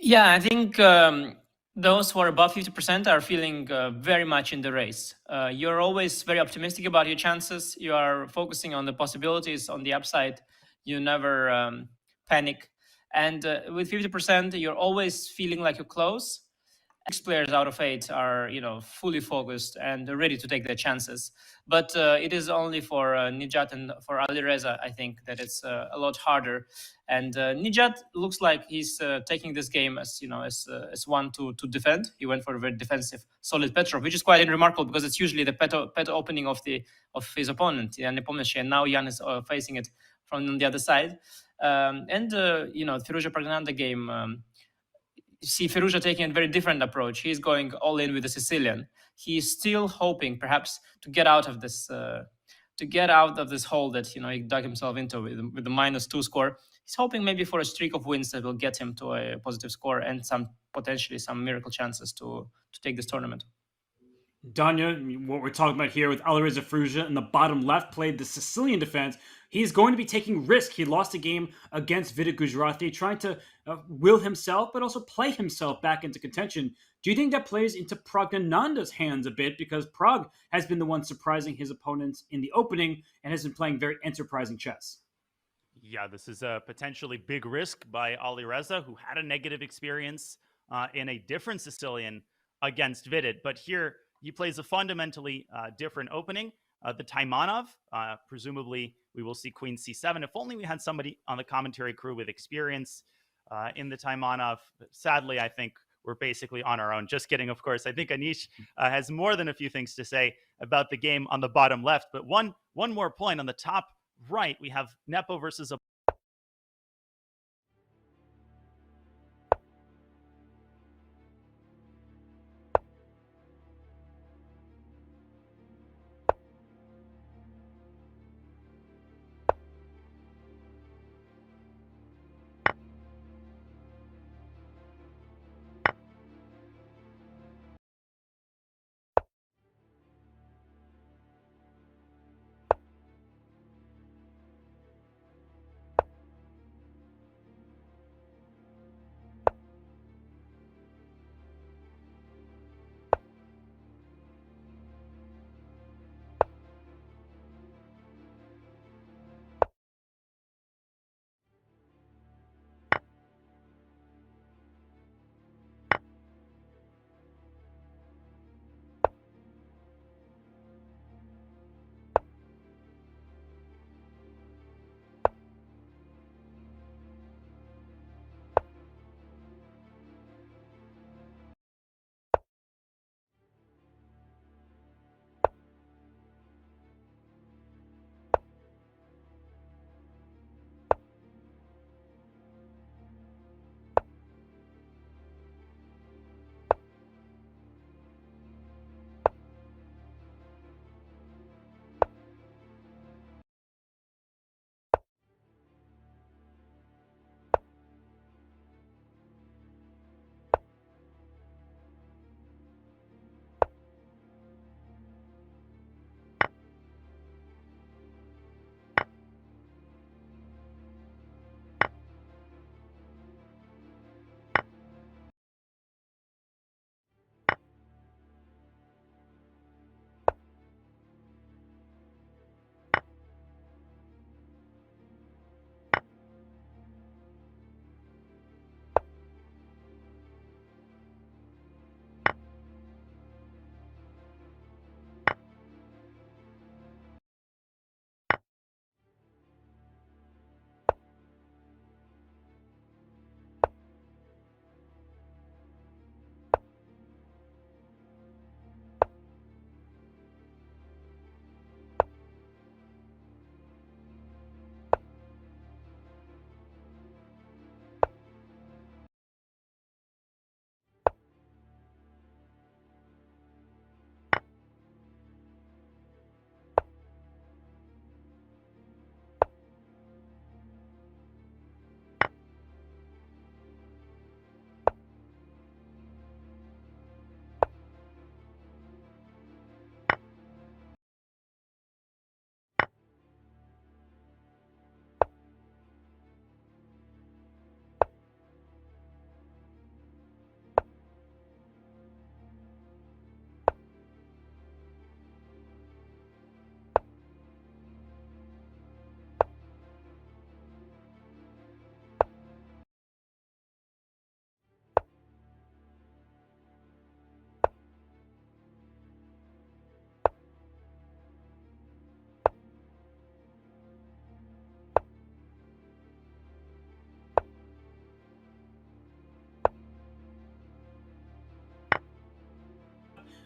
Yeah, I think those who are above 50% are feeling very much in the race. You're always very optimistic about your chances. You are focusing on the possibilities on the upside. You never panic. And with 50%, you're always feeling like you're close. 6 players out of 8 are, fully focused and ready to take their chances. But it is only for Nijat and for Alireza, I think, that it's a lot harder. And Nijat looks like he's taking this game as as one to defend. He went for a very defensive, solid Petrov, which is quite remarkable because it's usually the pet opening of his opponent, Jan Nepomniachtchi, and now Jan is facing it from the other side. Firouzja Praggnanandhaa game. See Firouzja taking a very different approach. He's going all in with the Sicilian. He's still hoping, perhaps, to get out of this hole that he dug himself into with the -2 score. He's hoping maybe for a streak of wins that will get him to a positive score and potentially some miracle chances to take this tournament. Danya, what we're talking about here with Alireza Firouzja in the bottom left, played the Sicilian defense. He's going to be taking risk. He lost a game against FIDE Gujarati, trying to will himself, but also play himself back into contention. Do you think that plays into Praggnanandhaa's hands a bit? Because Prague has been the one surprising his opponents in the opening and has been playing very enterprising chess. Yeah, this is a potentially big risk by Alireza, who had a negative experience in a different Sicilian against Vidit. But here, he plays a fundamentally different opening. The Taimanov, presumably we will see Queen C7. If only we had somebody on the commentary crew with experience in the Taimanov. Sadly, I think we're basically on our own. Just kidding, of course. I think Anish has more than a few things to say about the game on the bottom left. But one more point on the top right, we have Nepo versus a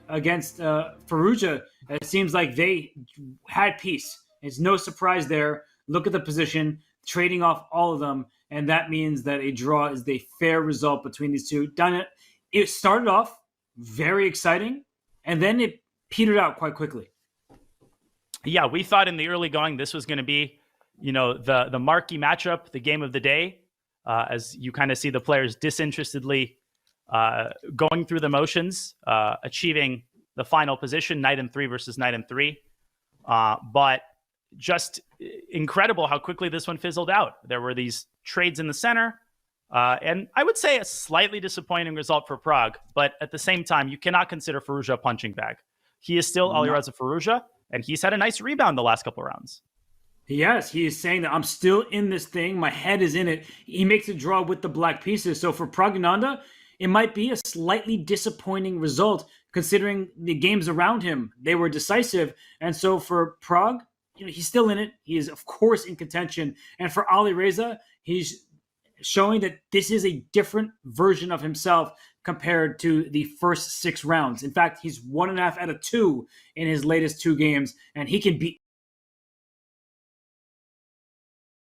against Firouzja, it seems like they had peace. It's no surprise there. Look at the position, trading off all of them, and that means that a draw is the fair result between these two. It started off very exciting, and then it petered out quite quickly. Yeah, we thought in the early going this was going to be, the marquee matchup, the game of the day, as you kind of see the players disinterestedly going through the motions, achieving the final position, knight and 3 versus knight and 3. But just incredible how quickly this one fizzled out. There were these trades in the center, and I would say a slightly disappointing result for Prague. But at the same time, you cannot consider Firouzja a punching bag. He is still Alireza Firouzja, and he's had a nice rebound the last couple of rounds. Yes, he is saying that I'm still in this thing. My head is in it. He makes a draw with the black pieces. So for Praggnanandhaa, it might be a slightly disappointing result considering the games around him. They were decisive. And so for Prague, he's still in it. He is, of course, in contention. And for Alireza, he's showing that this is a different version of himself compared to the first 6 rounds. In fact, he's 1.5 out of 2 in his latest 2 games, and he can beat